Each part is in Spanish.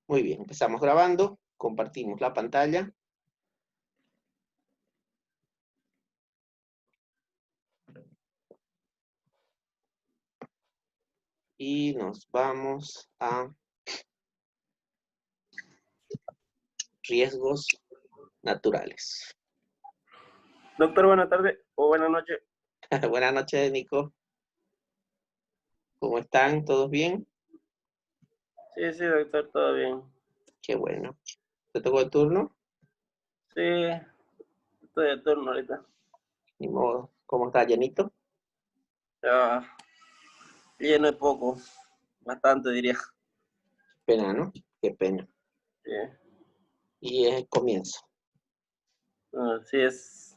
Muy bien, empezamos grabando, compartimos la pantalla. Y nos vamos a riesgos naturales. Doctor, buenas tardes o buenas noches. Buenas noches, Nico. ¿Cómo están? ¿Todos bien? Sí, doctor, todo bien. Qué bueno. ¿Te tocó el turno? Sí, estoy de turno ahorita. Ni modo. ¿Cómo está, llenito? Ya, lleno de poco, bastante diría. Pena, ¿no? Qué pena. Sí, Y es el comienzo. sí es.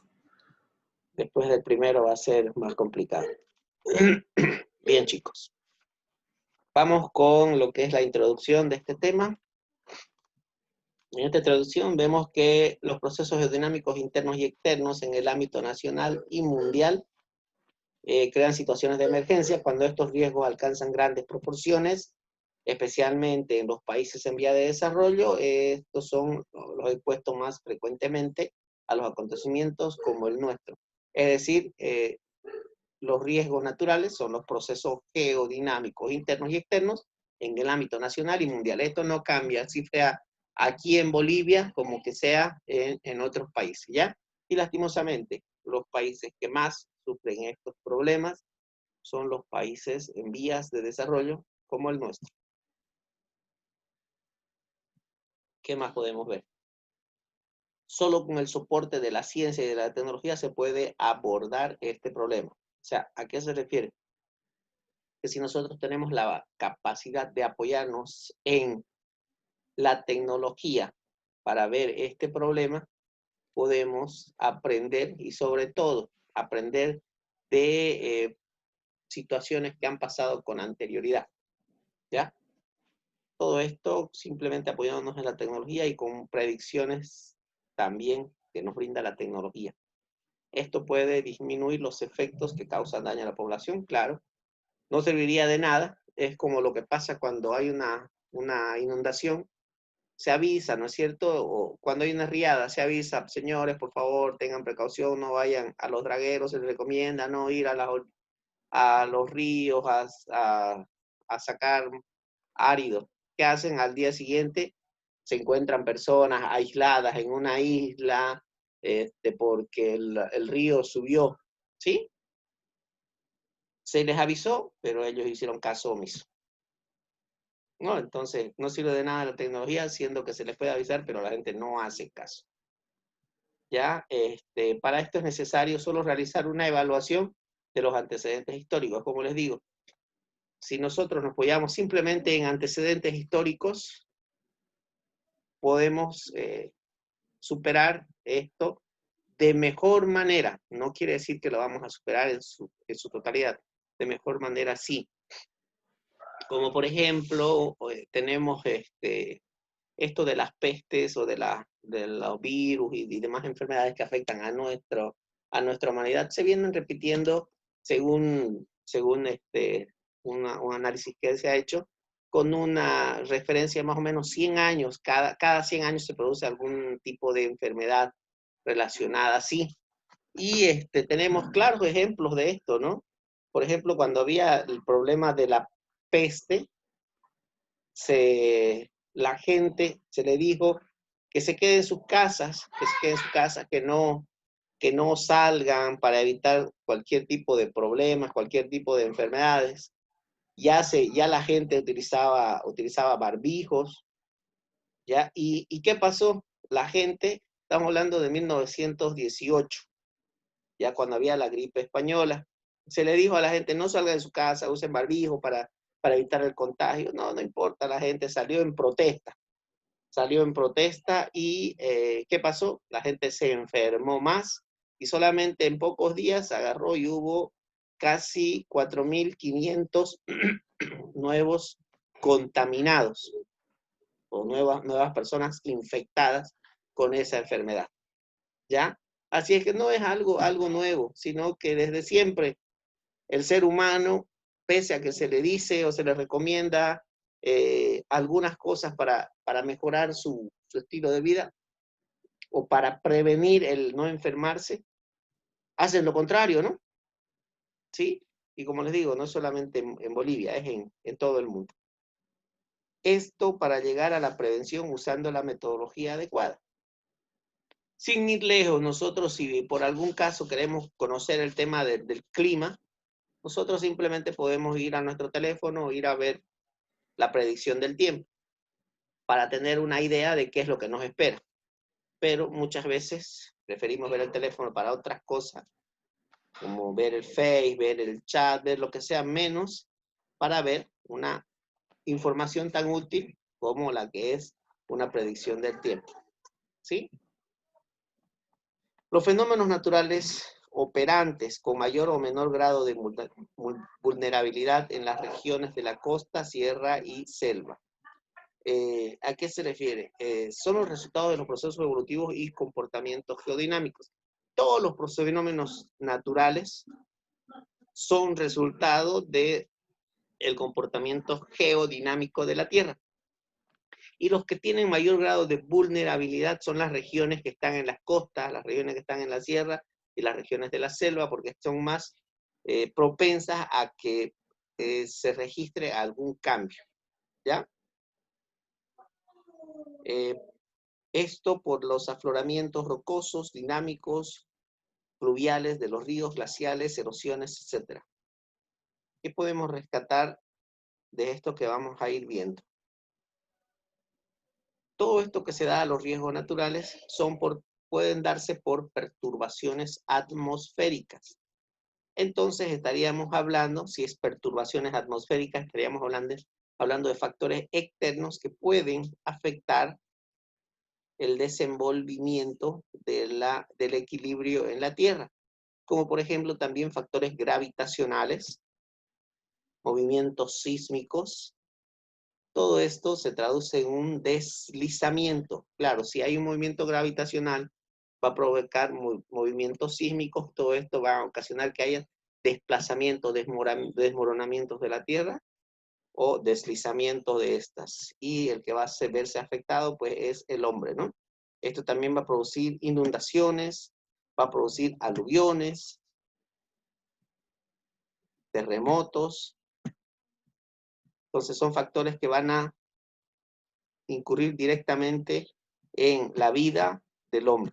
Después del primero va a ser más complicado. Bien, chicos. Vamos con lo que es la introducción de este tema. En esta introducción vemos que los procesos geodinámicos internos y externos en el ámbito nacional y mundial crean situaciones de emergencia cuando estos riesgos alcanzan grandes proporciones, especialmente en los países en vía de desarrollo. Estos son los expuestos más frecuentemente a los acontecimientos como el nuestro. Es decir, los riesgos naturales son los procesos geodinámicos internos y externos en el ámbito nacional y mundial. Esto no cambia, si sea aquí en Bolivia como que sea en otros países, ¿ya? Y lastimosamente, los países que más sufren estos problemas son los países en vías de desarrollo como el nuestro. ¿Qué más podemos ver? Solo con el soporte de la ciencia y de la tecnología se puede abordar este problema. O sea, ¿a qué se refiere? Que si nosotros tenemos la capacidad de apoyarnos en la tecnología para ver este problema, podemos aprender y sobre todo aprender de situaciones que han pasado con anterioridad, ¿ya? Todo esto simplemente apoyándonos en la tecnología y con predicciones también que nos brinda la tecnología. Esto puede disminuir los efectos que causan daño a la población, claro. No serviría de nada, es como lo que pasa cuando hay una inundación, se avisa, ¿no es cierto? O cuando hay una riada, se avisa, señores, por favor, tengan precaución, no vayan a los dragueros, se les recomienda no ir a los ríos a sacar áridos. ¿Qué hacen al día siguiente? Se encuentran personas aisladas en una isla porque el río subió, ¿sí? Se les avisó, pero ellos hicieron caso omiso. ¿No? Entonces, no sirve de nada la tecnología, siendo que se les puede avisar, pero la gente no hace caso. ¿Ya? Para esto es necesario solo realizar una evaluación de los antecedentes históricos. Como les digo, si nosotros nos apoyamos simplemente en antecedentes históricos, podemos superar esto de mejor manera. No quiere decir que lo vamos a superar en su totalidad. De mejor manera, sí. Como por ejemplo, tenemos esto de las pestes o de los virus y demás enfermedades que afectan a nuestra humanidad, se vienen repitiendo según un análisis que se ha hecho, con una referencia más o menos 100 años, cada 100 años se produce algún tipo de enfermedad relacionada así. Y tenemos claros ejemplos de esto, ¿no? Por ejemplo, cuando había el problema de la peste, la gente se le dijo que se quede en sus casas, que no salgan para evitar cualquier tipo de problemas, cualquier tipo de enfermedades. Ya la gente utilizaba barbijos, ¿ya? ¿Y qué pasó? La gente, estamos hablando de 1918, ya cuando había la gripe española, se le dijo a la gente, no salgan de su casa, usen barbijo para evitar el contagio. No, no importa, la gente salió en protesta y ¿qué pasó? La gente se enfermó más y solamente en pocos días agarró y hubo casi 4.500 nuevos contaminados o nuevas personas infectadas con esa enfermedad, ¿ya? Así es que no es algo nuevo, sino que desde siempre el ser humano, pese a que se le dice o se le recomienda algunas cosas para mejorar su estilo de vida o para prevenir el no enfermarse, hacen lo contrario, ¿no? ¿Sí? Y como les digo, no solamente en Bolivia, es en todo el mundo. Esto para llegar a la prevención usando la metodología adecuada. Sin ir lejos, nosotros si por algún caso queremos conocer el tema del clima, nosotros simplemente podemos ir a nuestro teléfono, ir a ver la predicción del tiempo para tener una idea de qué es lo que nos espera. Pero muchas veces preferimos ver el teléfono para otras cosas, como ver el Face, ver el chat, ver lo que sea, menos para ver una información tan útil como la que es una predicción del tiempo. ¿Sí? Los fenómenos naturales operantes con mayor o menor grado de vulnerabilidad en las regiones de la costa, sierra y selva. ¿A qué se refiere? Son los resultados de los procesos evolutivos y comportamientos geodinámicos. Todos los fenómenos naturales son resultado del comportamiento geodinámico de la Tierra. Y los que tienen mayor grado de vulnerabilidad son las regiones que están en las costas, las regiones que están en la sierra y las regiones de la selva, porque son más propensas a que se registre algún cambio. ¿Ya? Esto por los afloramientos rocosos, dinámicos, fluviales de los ríos, glaciales, erosiones, etc. ¿Qué podemos rescatar de esto que vamos a ir viendo? Todo esto que se da a los riesgos naturales pueden darse por perturbaciones atmosféricas. Entonces estaríamos hablando, si es perturbaciones atmosféricas, estaríamos hablando de factores externos que pueden afectar el desenvolvimiento del equilibrio en la Tierra, como por ejemplo también factores gravitacionales, movimientos sísmicos. Todo esto se traduce en un deslizamiento. Claro, si hay un movimiento gravitacional, va a provocar movimientos sísmicos, todo esto va a ocasionar que haya desplazamientos, desmoronamientos de la Tierra o deslizamiento de estas. Y el que va a verse afectado, pues, es el hombre, ¿no? Esto también va a producir inundaciones, va a producir aluviones, terremotos. Entonces son factores que van a incurrir directamente en la vida del hombre.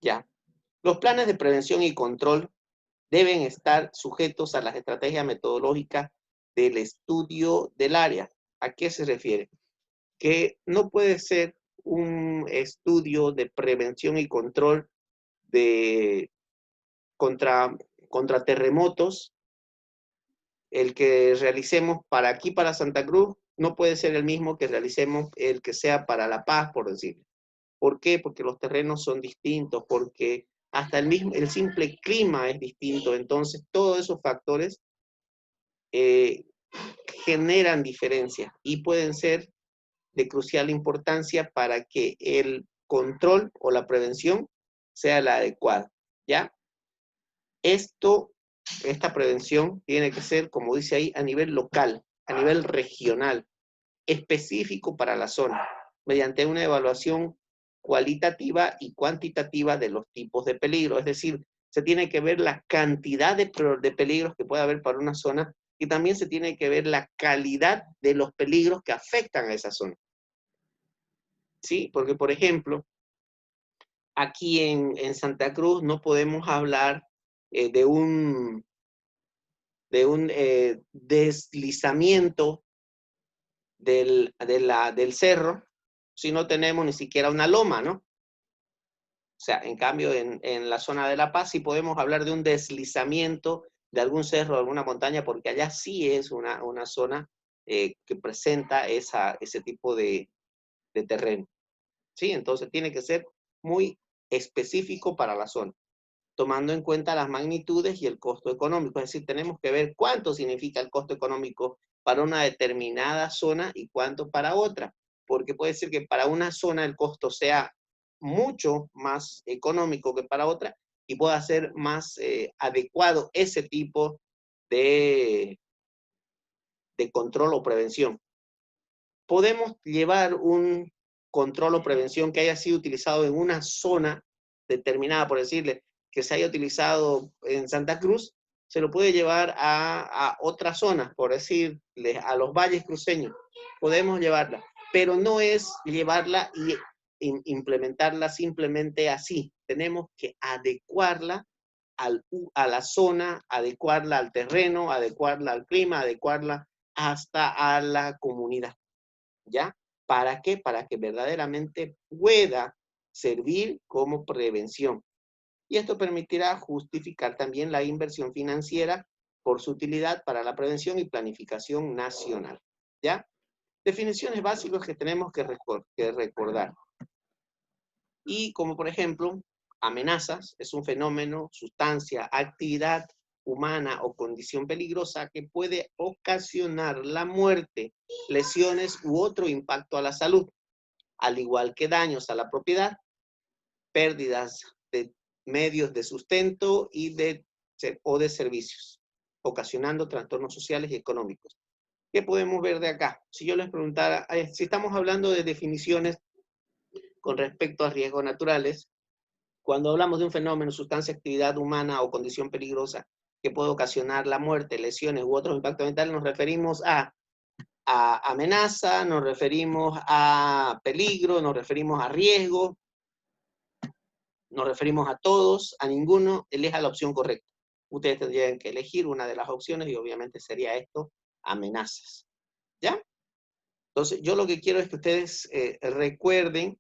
Ya. Los planes de prevención y control deben estar sujetos a las estrategias metodológicas del estudio del área. ¿A qué se refiere? Que no puede ser un estudio de prevención y control contra terremotos, el que realicemos para aquí, para Santa Cruz, no puede ser el mismo que realicemos el que sea para La Paz, por decir. ¿Por qué? Porque los terrenos son distintos, porque hasta el simple clima es distinto. Entonces, todos esos factores generan diferencias y pueden ser de crucial importancia para que el control o la prevención sea la adecuada, ¿ya? Esta prevención tiene que ser, como dice ahí, a nivel local, a nivel regional, específico para la zona, mediante una evaluación cualitativa y cuantitativa de los tipos de peligro. Es decir, se tiene que ver la cantidad de peligros que puede haber para una zona y también se tiene que ver la calidad de los peligros que afectan a esa zona. ¿Sí? Porque, por ejemplo, aquí en Santa Cruz no podemos hablar de un deslizamiento del cerro si no tenemos ni siquiera una loma, ¿no? O sea, en cambio, en la zona de La Paz sí podemos hablar de un deslizamiento de algún cerro, de alguna montaña, porque allá sí es una zona que presenta ese tipo de terreno. ¿Sí? Entonces tiene que ser muy específico para la zona, tomando en cuenta las magnitudes y el costo económico. Es decir, tenemos que ver cuánto significa el costo económico para una determinada zona y cuánto para otra, porque puede ser que para una zona el costo sea mucho más económico que para otra y pueda ser más adecuado ese tipo de control o prevención. podemos llevar un control o prevención que haya sido utilizado en una zona determinada, por decirle, que se haya utilizado en Santa Cruz, se lo puede llevar a otras zonas, por decirle, a los valles cruceños. Podemos llevarla, pero no es llevarla y implementarla simplemente así. Tenemos que adecuarla a la zona, adecuarla al terreno, adecuarla al clima, adecuarla hasta a la comunidad. ¿Ya? ¿Para qué? Para que verdaderamente pueda servir como prevención. Y esto permitirá justificar también la inversión financiera por su utilidad para la prevención y planificación nacional. ¿Ya? Definiciones básicas que tenemos que recordar. Y como por ejemplo, amenazas es un fenómeno, sustancia, actividad humana o condición peligrosa que puede ocasionar la muerte, lesiones u otro impacto a la salud, al igual que daños a la propiedad, pérdidas de medios de sustento o de servicios, ocasionando trastornos sociales y económicos. ¿Qué podemos ver de acá? Si yo les preguntara, si estamos hablando de definiciones con respecto a riesgos naturales, cuando hablamos de un fenómeno, sustancia, actividad humana o condición peligrosa que puede ocasionar la muerte, lesiones u otros impactos ambientales, nos referimos a amenaza, nos referimos a peligro, nos referimos a riesgo, nos referimos a todos, a ninguno, elija la opción correcta. Ustedes tendrían que elegir una de las opciones y obviamente sería esto, amenazas. ¿Ya? Entonces, yo lo que quiero es que ustedes recuerden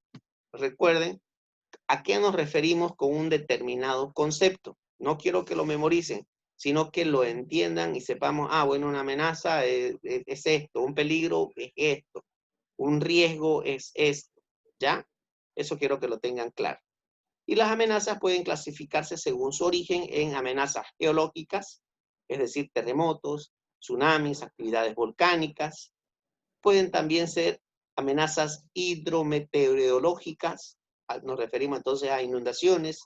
a qué nos referimos con un determinado concepto. No quiero que lo memoricen, sino que lo entiendan y sepamos, bueno, una amenaza es esto, un peligro es esto, un riesgo es esto, ¿ya? Eso quiero que lo tengan claro. Y las amenazas pueden clasificarse según su origen en amenazas geológicas, es decir, terremotos, tsunamis, actividades volcánicas. Pueden también ser amenazas hidrometeorológicas, nos referimos entonces a inundaciones,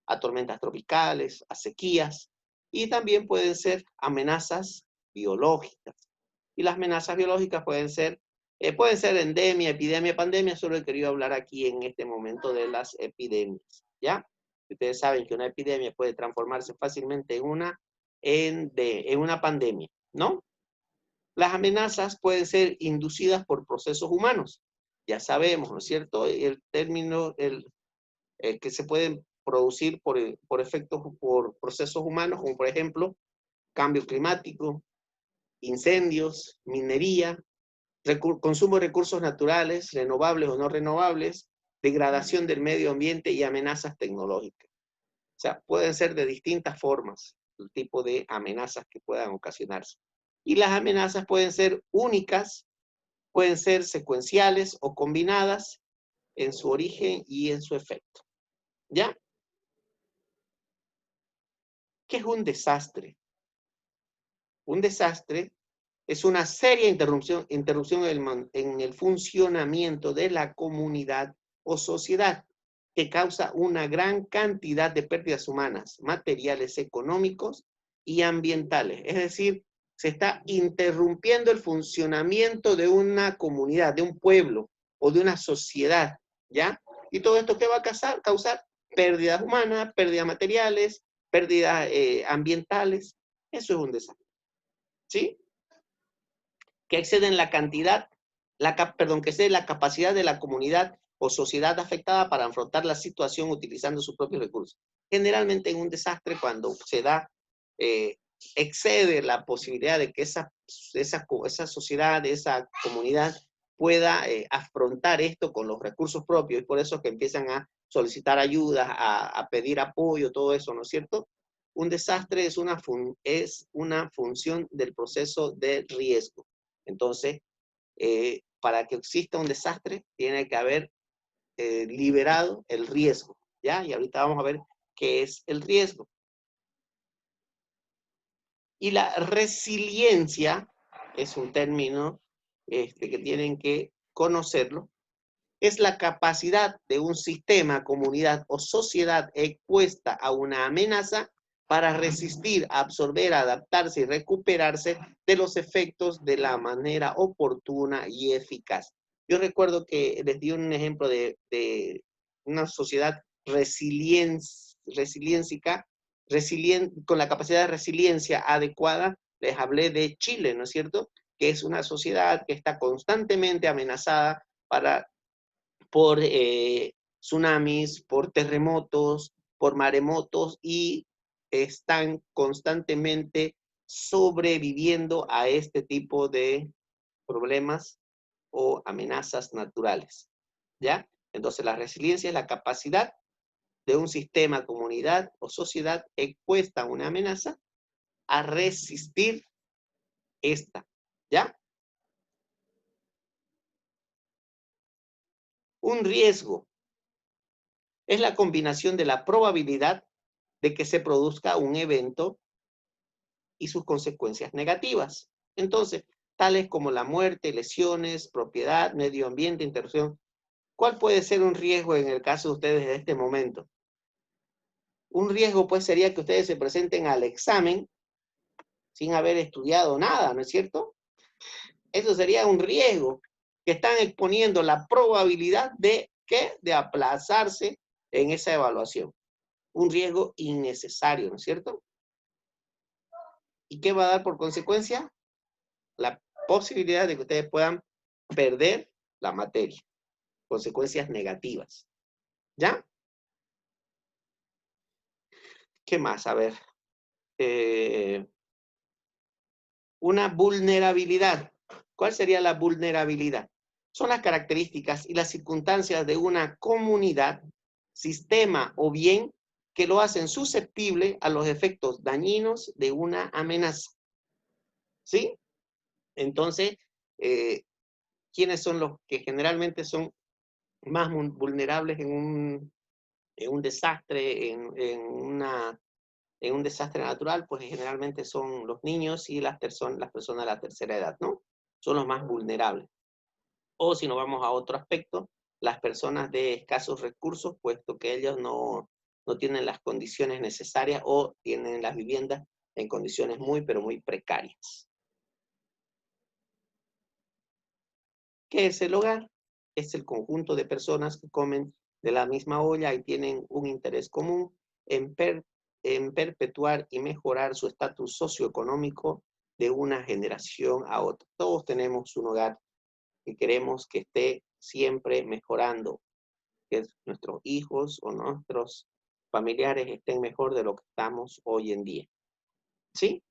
a tormentas tropicales, a sequías, y también pueden ser amenazas biológicas. Y las amenazas biológicas pueden ser endemia, epidemia, pandemia. Solo he querido hablar aquí en este momento de las epidemias, ¿ya? Ustedes saben que una epidemia puede transformarse fácilmente en una pandemia, ¿no? Las amenazas pueden ser inducidas por procesos humanos. Ya sabemos, ¿no es cierto? El término que se pueden producir por efectos, por procesos humanos, como por ejemplo, cambio climático, incendios, minería, consumo de recursos naturales, renovables o no renovables, degradación del medio ambiente y amenazas tecnológicas. O sea, pueden ser de distintas formas el tipo de amenazas que puedan ocasionarse. Y las amenazas pueden ser únicas, pueden ser secuenciales o combinadas en su origen y en su efecto. ¿Ya? ¿Qué es un desastre? Un desastre es una seria interrupción en el funcionamiento de la comunidad o sociedad que causa una gran cantidad de pérdidas humanas, materiales, económicos y ambientales. Es decir, se está interrumpiendo el funcionamiento de una comunidad, de un pueblo o de una sociedad, ¿ya? Y todo esto, ¿qué va a causar? Pérdidas humanas, pérdidas materiales, pérdidas ambientales. Eso es un desastre, ¿sí? Que exceden la cantidad, que exceden la capacidad de la comunidad o sociedad afectada para afrontar la situación utilizando sus propios recursos. Generalmente en un desastre, cuando se da, excede la posibilidad de que esa sociedad, esa comunidad pueda afrontar esto con los recursos propios, y por eso que empiezan a solicitar ayuda, a pedir apoyo, todo eso, ¿no es cierto? Un desastre es una función del proceso de riesgo. Entonces, para que exista un desastre, tiene que haber liberado el riesgo, ¿ya? Y ahorita vamos a ver qué es el riesgo. Y la resiliencia es un término que tienen que conocerlo. Es la capacidad de un sistema, comunidad o sociedad expuesta a una amenaza para resistir, absorber, adaptarse y recuperarse de los efectos de la manera oportuna y eficaz. Yo recuerdo que les di un ejemplo de una sociedad con la capacidad de resiliencia adecuada. Les hablé de Chile, ¿no es cierto? Que es una sociedad que está constantemente amenazada por tsunamis, por terremotos, por maremotos, y están constantemente sobreviviendo a este tipo de problemas o amenazas naturales, ¿ya? Entonces la resiliencia es la capacidad de un sistema, comunidad o sociedad expuesta a una amenaza a resistir esta, ¿ya? Un riesgo es la combinación de la probabilidad de que se produzca un evento y sus consecuencias negativas. Entonces, tales como la muerte, lesiones, propiedad, medio ambiente, interrupción. ¿Cuál puede ser un riesgo en el caso de ustedes en este momento? Un riesgo, pues, sería que ustedes se presenten al examen sin haber estudiado nada, ¿no es cierto? Eso sería un riesgo, que están exponiendo la probabilidad de ¿qué? De aplazarse en esa evaluación. Un riesgo innecesario, ¿no es cierto? ¿Y qué va a dar por consecuencia? La posibilidad de que ustedes puedan perder la materia. Consecuencias negativas. ¿Ya? ¿Qué más? A ver. Una vulnerabilidad. ¿Cuál sería la vulnerabilidad? Son las características y las circunstancias de una comunidad, sistema o bien que lo hacen susceptible a los efectos dañinos de una amenaza. ¿Sí? Entonces, ¿quiénes son los que generalmente son más vulnerables en un desastre, en un desastre natural? Pues generalmente son los niños y las personas de la tercera edad, ¿no? Son los más vulnerables. O si nos vamos a otro aspecto, las personas de escasos recursos, puesto que ellos no tienen las condiciones necesarias o tienen las viviendas en condiciones muy, pero muy precarias. ¿Qué es el hogar? Es el conjunto de personas que comen de la misma olla y tienen un interés común en perpetuar y mejorar su estatus socioeconómico de una generación a otra. Todos tenemos un hogar que queremos que esté siempre mejorando, que nuestros hijos o nuestros familiares estén mejor de lo que estamos hoy en día. ¿Sí?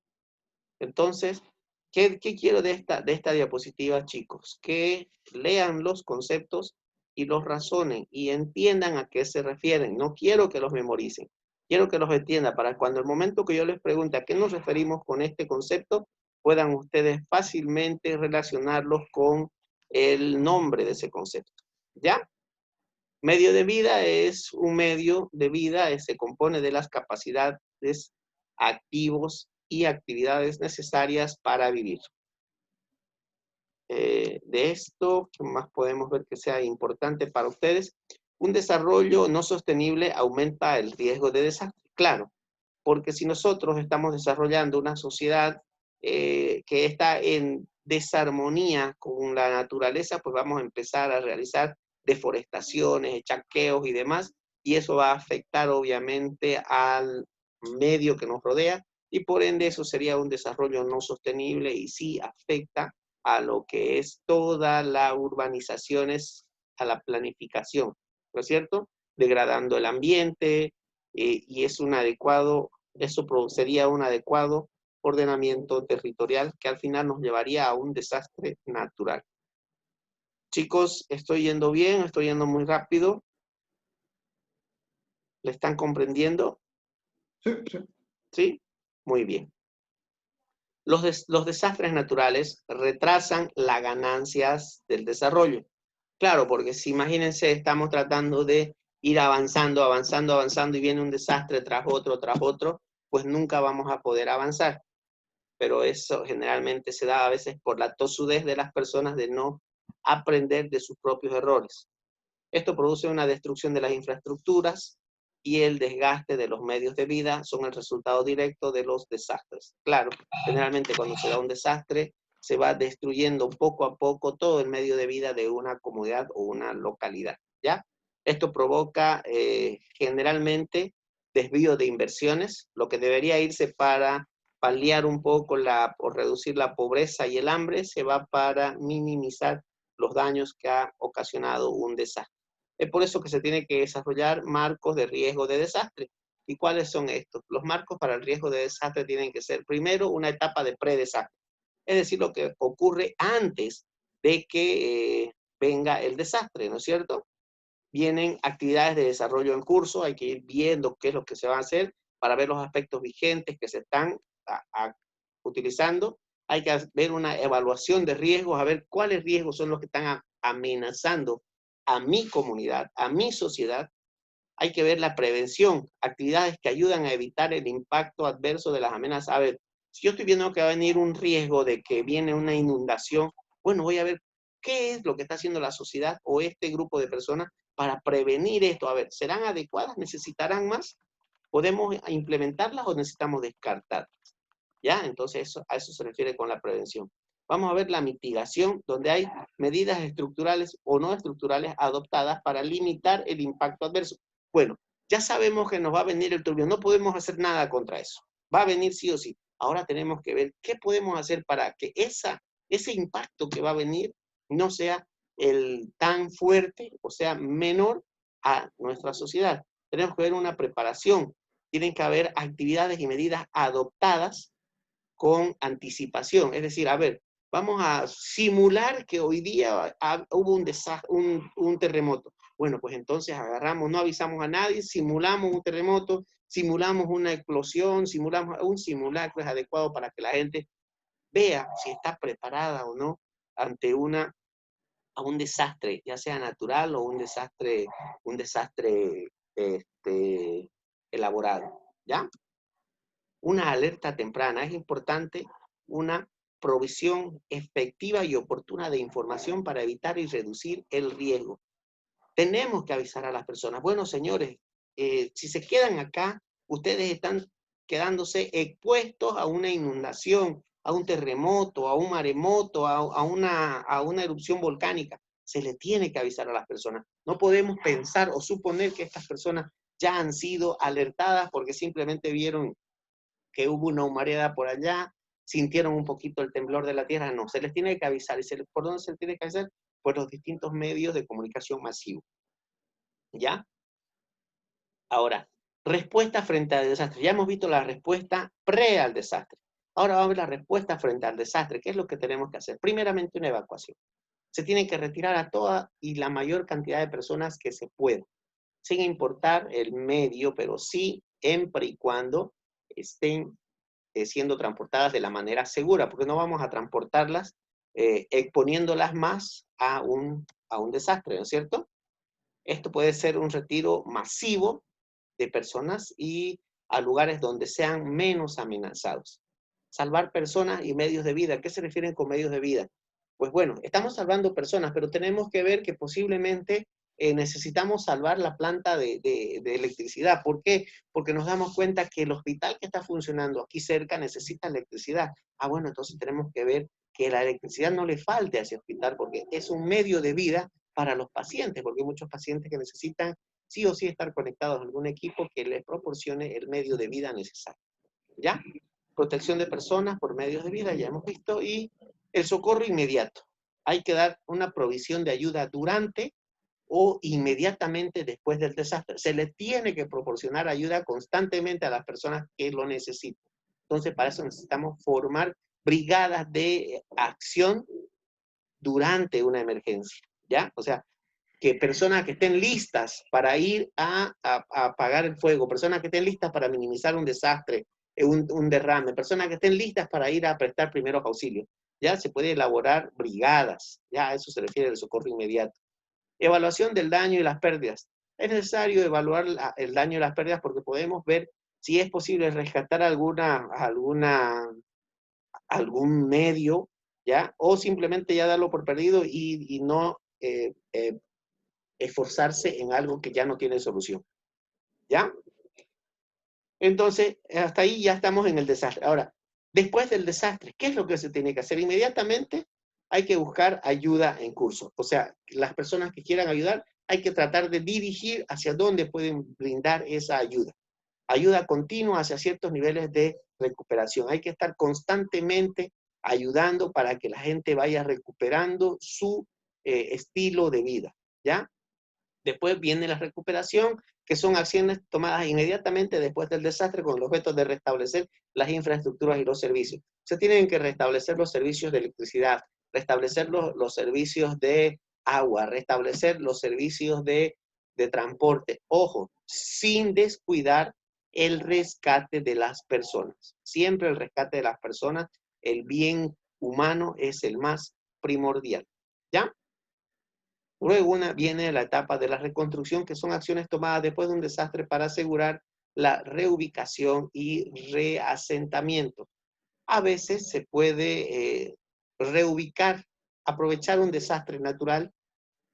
Entonces, ¿qué quiero de esta diapositiva, chicos? Que lean los conceptos y los razonen y entiendan a qué se refieren. No quiero que los memoricen, quiero que los entiendan para cuando el momento que yo les pregunte a qué nos referimos con este concepto, puedan ustedes fácilmente relacionarlos con el nombre de ese concepto. ¿Ya? Medio de vida es un medio de vida, se compone de las capacidades, activos y actividades necesarias para vivir. De esto, ¿qué más podemos ver que sea importante para ustedes? Un desarrollo no sostenible aumenta el riesgo de desastre. Claro, porque si nosotros estamos desarrollando una sociedad que está en desarmonía con la naturaleza, pues vamos a empezar a realizar deforestaciones, chanqueos y demás, y eso va a afectar obviamente al medio que nos rodea, y por ende eso sería un desarrollo no sostenible y sí afecta a lo que es toda la urbanizaciones, a la planificación, ¿no es cierto? Degradando el ambiente, y es un adecuado, eso produciría un adecuado ordenamiento territorial que al final nos llevaría a un desastre natural. Chicos, ¿estoy yendo bien? ¿Estoy yendo muy rápido? ¿Le están comprendiendo? Sí, sí. ¿Sí? Muy bien. Los desastres naturales retrasan las ganancias del desarrollo. Claro, porque si imagínense, estamos tratando de ir avanzando, avanzando, avanzando y viene un desastre tras otro, pues nunca vamos a poder avanzar. Pero eso generalmente se da a veces por la tosudez de las personas de no aprender de sus propios errores. Esto produce una destrucción de las infraestructuras, y el desgaste de los medios de vida son el resultado directo de los desastres. Claro, generalmente cuando se da un desastre, se va destruyendo poco a poco todo el medio de vida de una comunidad o una localidad, ¿ya? Esto provoca generalmente desvío de inversiones, lo que debería irse para paliar un poco o reducir la pobreza y el hambre, se va para minimizar los daños que ha ocasionado un desastre. Es por eso que se tiene que desarrollar marcos de riesgo de desastre. ¿Y cuáles son estos? Los marcos para el riesgo de desastre tienen que ser, primero, una etapa de predesastre. Es decir, lo que ocurre antes de que venga el desastre, ¿no es cierto? Vienen actividades de desarrollo en curso, hay que ir viendo qué es lo que se va a hacer para ver los aspectos vigentes que se están utilizando. Hay que ver una evaluación de riesgos, a ver cuáles riesgos son los que están amenazando a mi comunidad, a mi sociedad. Hay que ver la prevención, actividades que ayudan a evitar el impacto adverso de las amenazas. A ver, si yo estoy viendo que va a venir un riesgo de que viene una inundación, bueno, voy a ver qué es lo que está haciendo la sociedad o este grupo de personas para prevenir esto. A ver, ¿serán adecuadas? ¿Necesitarán más? ¿Podemos implementarlas o necesitamos descartarlas? ¿Ya? Entonces a eso se refiere con la prevención. Vamos a ver la mitigación, donde hay medidas estructurales o no estructurales adoptadas para limitar el impacto adverso. Bueno, ya sabemos que nos va a venir el turbio, no podemos hacer nada contra eso. Va a venir sí o sí. Ahora tenemos que ver qué podemos hacer para que ese impacto que va a venir no sea tan fuerte o sea menor a nuestra sociedad. Tenemos que ver una preparación. Tienen que haber actividades y medidas adoptadas con anticipación. Es decir, a ver, vamos a simular que hoy día hubo un terremoto. Bueno, pues entonces agarramos, no avisamos a nadie, simulamos un terremoto, simulamos una explosión, simulamos un simulacro es adecuado para que la gente vea si está preparada o no ante a un desastre, ya sea natural o un desastre elaborado, ¿ya? Una alerta temprana. Es importante una provisión efectiva y oportuna de información para evitar y reducir el riesgo. Tenemos que avisar a las personas. Bueno, señores, si se quedan acá, ustedes están quedándose expuestos a una inundación, a un terremoto, a un maremoto, a una erupción volcánica. Se le tiene que avisar a las personas. No podemos pensar o suponer que estas personas ya han sido alertadas porque simplemente vieron que hubo una humareda por allá, sintieron un poquito el temblor de la tierra. No, se les tiene que avisar. ¿Por dónde se les tiene que avisar? Por los distintos medios de comunicación masivos. ¿Ya? Ahora, respuesta frente al desastre. Ya hemos visto la respuesta pre al desastre. Ahora vamos a ver la respuesta frente al desastre. ¿Qué es lo que tenemos que hacer? Primeramente, una evacuación. Se tiene que retirar a toda y la mayor cantidad de personas que se pueda, sin importar el medio, pero sí, siempre y cuando estén siendo transportadas de la manera segura, porque no vamos a transportarlas exponiéndolas más a un desastre, ¿no es cierto? Esto puede ser un retiro masivo de personas y a lugares donde sean menos amenazados. Salvar personas y medios de vida. ¿A qué se refieren con medios de vida? Pues bueno, estamos salvando personas, pero tenemos que ver que posiblemente necesitamos salvar la planta de electricidad. ¿Por qué? Porque nos damos cuenta que el hospital que está funcionando aquí cerca necesita electricidad. Ah, bueno, entonces tenemos que ver que la electricidad no le falte a ese hospital porque es un medio de vida para los pacientes, porque hay muchos pacientes que necesitan sí o sí estar conectados a algún equipo que les proporcione el medio de vida necesario. ¿Ya? Protección de personas por medios de vida, ya hemos visto, y el socorro inmediato. Hay que dar una provisión de ayuda durante o inmediatamente después del desastre. Se les tiene que proporcionar ayuda constantemente a las personas que lo necesitan. Entonces, para eso necesitamos formar brigadas de acción durante una emergencia, ¿ya? O sea, que personas que estén listas para ir a apagar el fuego, personas que estén listas para minimizar un desastre, un derrame, personas que estén listas para ir a prestar primeros auxilios. Ya se puede elaborar brigadas, ya a eso se refiere el socorro inmediato. Evaluación del daño y las pérdidas. Es necesario evaluar el daño y las pérdidas porque podemos ver si es posible rescatar algún medio, ¿ya? O simplemente ya darlo por perdido y no esforzarse en algo que ya no tiene solución. ¿Ya? Entonces, hasta ahí ya estamos en el desastre. Ahora, después del desastre, ¿qué es lo que se tiene que hacer? Inmediatamente hay que buscar ayuda en curso. O sea, las personas que quieran ayudar, hay que tratar de dirigir hacia dónde pueden brindar esa ayuda. Ayuda continua hacia ciertos niveles de recuperación. Hay que estar constantemente ayudando para que la gente vaya recuperando su estilo de vida, ¿ya? Después viene la recuperación, que son acciones tomadas inmediatamente después del desastre con el objeto de restablecer las infraestructuras y los servicios. Se tienen que restablecer los servicios de electricidad, restablecer los servicios de agua, restablecer los servicios de transporte. Ojo, sin descuidar el rescate de las personas. Siempre el rescate de las personas, el bien humano es el más primordial. ¿Ya? Luego viene la etapa de la reconstrucción, que son acciones tomadas después de un desastre para asegurar la reubicación y reasentamiento. A veces se puede reubicar, aprovechar un desastre natural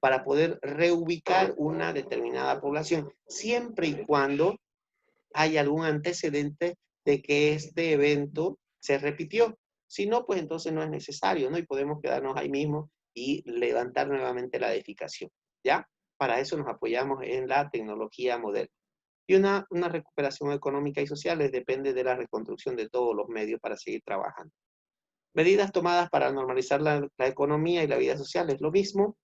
para poder reubicar una determinada población, siempre y cuando hay algún antecedente de que este evento se repitió. Si no, pues entonces no es necesario, ¿no? Y podemos quedarnos ahí mismo y levantar nuevamente la edificación, ¿ya? Para eso nos apoyamos en la tecnología moderna. Y una recuperación económica y social depende de la reconstrucción de todos los medios para seguir trabajando. Medidas tomadas para normalizar la economía y la vida social es lo mismo.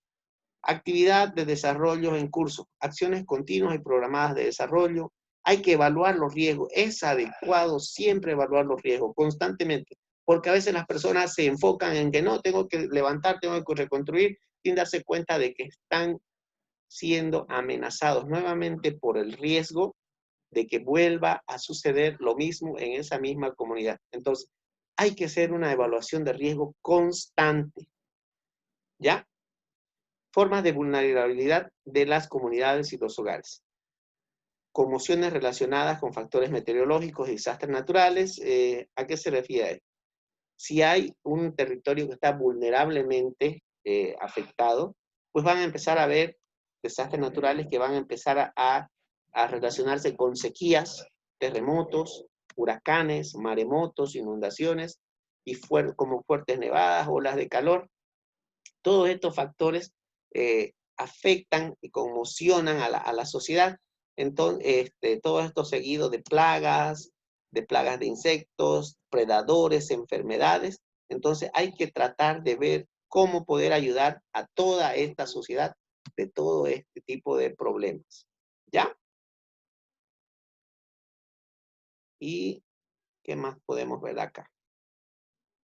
Actividad de desarrollo en curso, acciones continuas y programadas de desarrollo. Hay que evaluar los riesgos. Es adecuado siempre evaluar los riesgos constantemente, porque a veces las personas se enfocan en que no, tengo que levantar, tengo que reconstruir, sin darse cuenta de que están siendo amenazados nuevamente por el riesgo de que vuelva a suceder lo mismo en esa misma comunidad. Entonces, hay que hacer una evaluación de riesgo constante, ¿ya? Formas de vulnerabilidad de las comunidades y los hogares. Conmociones relacionadas con factores meteorológicos y desastres naturales. ¿A qué se refiere? Si hay un territorio que está vulnerablemente afectado, pues van a empezar a haber desastres naturales que van a empezar a relacionarse con sequías, terremotos, huracanes, maremotos, inundaciones, y como fuertes nevadas, olas de calor. Todos estos factores afectan y conmocionan a la sociedad. Entonces, todo esto seguido de plagas de insectos, predadores, enfermedades. Entonces, hay que tratar de ver cómo poder ayudar a toda esta sociedad de todo este tipo de problemas. ¿Ya? ¿Y qué más podemos ver acá?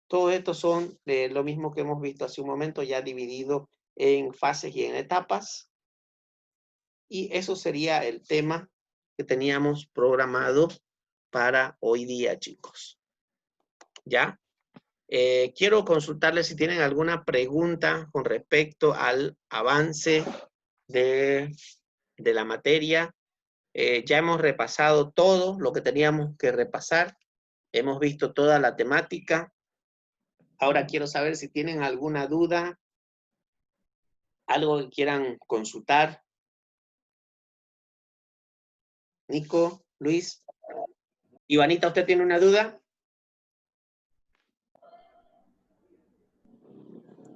Todo esto son lo mismo que hemos visto hace un momento, ya dividido en fases y en etapas. Y eso sería el tema que teníamos programado para hoy día, chicos. ¿Ya? Quiero consultarles si tienen alguna pregunta con respecto al avance de la materia. Ya hemos repasado todo lo que teníamos que repasar. Hemos visto toda la temática. Ahora quiero saber si tienen alguna duda, algo que quieran consultar. Nico, Luis. Ivanita, ¿usted tiene una duda?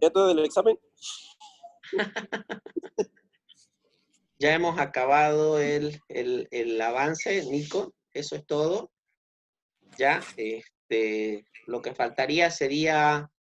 ¿Ya todo el examen? Ya hemos acabado el avance, Nico. Eso es todo. Ya, lo que faltaría sería